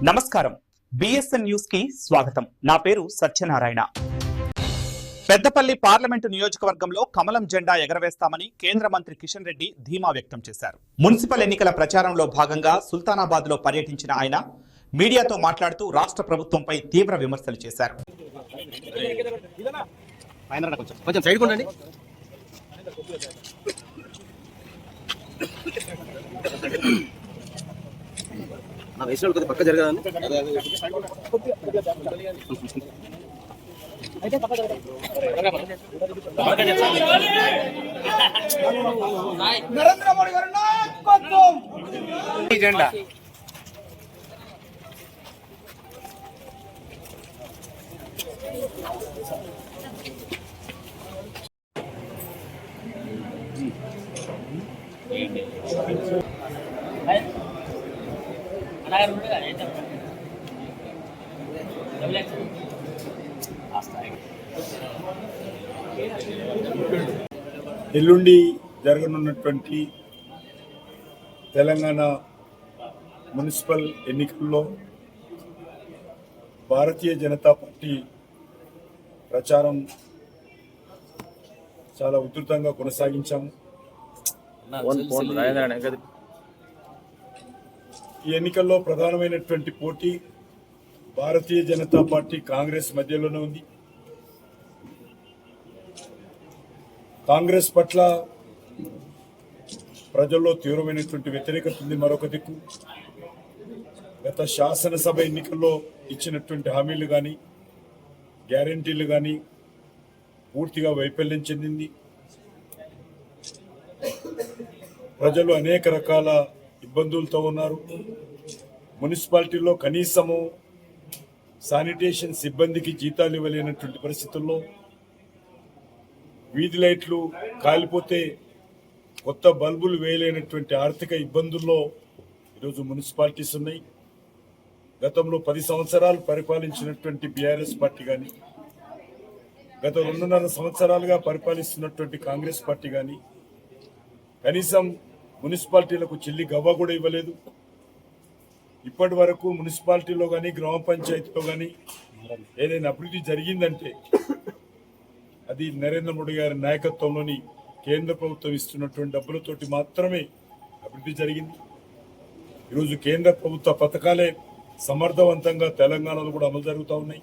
నమస్కారం, BSN news కి స్వాగతం. నా పేరు సత్యనారాయణ. పెద్దపల్లి పార్లమెంటు నియోజకవర్గంలో కమలం జెండా ఎగరవేస్తామని కేంద్ర మంత్రి కిషన్ రెడ్డి ధీమా వ్యక్తం చేశారు. మున్సిపల్ ఎన్నికల ప్రచారంలో భాగంగా సుల్తానాబాద్ లో పర్యటించిన ఆయన మీడియాతో మాట్లాడుతూ రాష్ట్ర ప్రభుత్వంపై తీవ్ర విమర్శలు చేశారు. పక్క జరగదని నరేంద్ర మోడీ గారి నాయకత్వం జెండా ఎల్లుండి జరగనున్నటువంటి తెలంగాణ మున్సిపల్ ఎన్నికల్లో భారతీయ జనతా పార్టీ ప్రచారం చాలా ఉధృతంగా కొనసాగించాము. ఈ ఎన్నికల్లో ప్రధానమైనటువంటి పోటీ భారతీయ జనతా పార్టీ కాంగ్రెస్ మధ్యలోనే ఉంది. కాంగ్రెస్ పట్ల ప్రజల్లో తీవ్రమైనటువంటి వ్యతిరేకత ఉంది. మరొక దిక్కు గత శాసనసభ ఎన్నికల్లో ఇచ్చినటువంటి హామీలు కానీ గ్యారంటీలు కానీ పూర్తిగా వైఫల్యం చెందింది. ప్రజలు అనేక రకాల ఇబ్బందులతో ఉన్నారు. మున్సిపాలిటీలో కనీసము శానిటేషన్ సిబ్బందికి జీతాలు ఇవ్వలేనటువంటి పరిస్థితుల్లో, వీధి లైట్లు కాలిపోతే కొత్త బల్బులు వేయలేనటువంటి ఆర్థిక ఇబ్బందుల్లో ఈరోజు మున్సిపాలిటీస్ ఉన్నాయి. గతంలో 10 సంవత్సరాలు పరిపాలించినటువంటి బీఆర్ఎస్ పార్టీ కానీ, గత 2.5 సంవత్సరాలుగా పరిపాలిస్తున్నటువంటి కాంగ్రెస్ పార్టీ కానీ కనీసం మున్సిపాలిటీలకు చిల్లి గవ్వ కూడా ఇవ్వలేదు. ఇప్పటి వరకు మున్సిపాలిటీలో కానీ గ్రామ పంచాయతీలో కానీ ఏదైనా అభివృద్ధి జరిగిందంటే అది నరేంద్ర మోడీ గారి నాయకత్వంలోని కేంద్ర ప్రభుత్వం ఇస్తున్నటువంటి డబ్బులతోటి మాత్రమే అభివృద్ధి జరిగింది. ఈరోజు కేంద్ర ప్రభుత్వ పథకాలే సమర్థవంతంగా తెలంగాణలో కూడా అమలు జరుగుతూ ఉన్నాయి.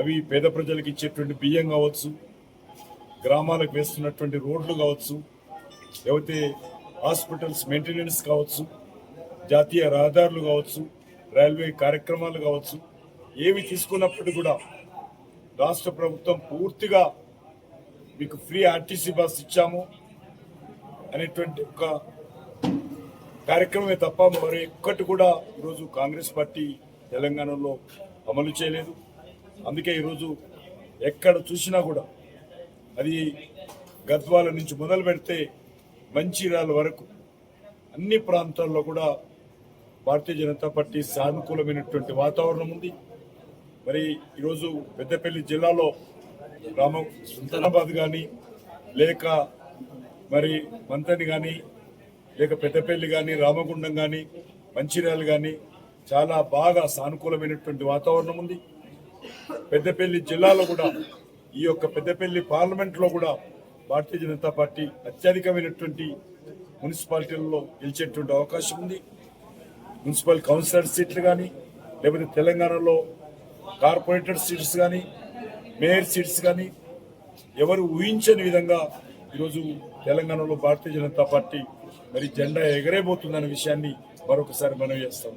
అవి పేద ప్రజలకు ఇచ్చేటువంటి బియ్యం కావచ్చు, గ్రామాలకు వేస్తున్నటువంటి రోడ్లు కావచ్చు, లేకపోతే హాస్పిటల్స్ మెయింటెనెన్స్ కావచ్చు, జాతీయ రహదారులు కావచ్చు, రైల్వే కార్యక్రమాలు కావచ్చు, ఏవి తీసుకున్నప్పటికీ కూడా రాష్ట్ర ప్రభుత్వం పూర్తిగా మీకు ఫ్రీ ఆర్టీసీ బస్ ఇచ్చాము అనేటువంటి ఒక కార్యక్రమమే తప్ప మరి ఒక్కటి కూడా ఈరోజు కాంగ్రెస్ పార్టీ తెలంగాణలో అమలు చేయలేదు. అందుకే ఈరోజు ఎక్కడ చూసినా కూడా అది గద్వాల నుంచి మొదలు పెడితే మంచిర్యాల వరకు అన్ని ప్రాంతాల్లో కూడా భారతీయ జనతా పార్టీ సానుకూలమైనటువంటి వాతావరణం ఉంది. మరి ఈరోజు పెద్దపల్లి జిల్లాలో సుల్తానాబాద్ కానీ, లేక మరి మంతని కానీ, లేక పెద్దపల్లి కానీ, రామగుండం కానీ, మంచిర్యాల కానీ చాలా బాగా సానుకూలమైనటువంటి వాతావరణం ఉంది. పెద్దపల్లి జిల్లాలో కూడా ఈ యొక్క పెద్దపల్లి పార్లమెంట్లో కూడా భారతీయ జనతా పార్టీ అత్యధికమైనటువంటి మున్సిపాలిటీలలో గెలిచేటువంటి అవకాశం ఉంది. మున్సిపల్ కౌన్సిలర్ సీట్లు కానీ, లేకపోతే తెలంగాణలో కార్పొరేటర్ సీట్స్ కానీ, మేయర్ సీట్స్ కానీ ఎవరు ఊహించని విధంగా ఈరోజు తెలంగాణలో భారతీయ జనతా పార్టీ మరి జెండా ఎగరేబోతుందనే విషయాన్ని మరొకసారి మనం చేస్తాం.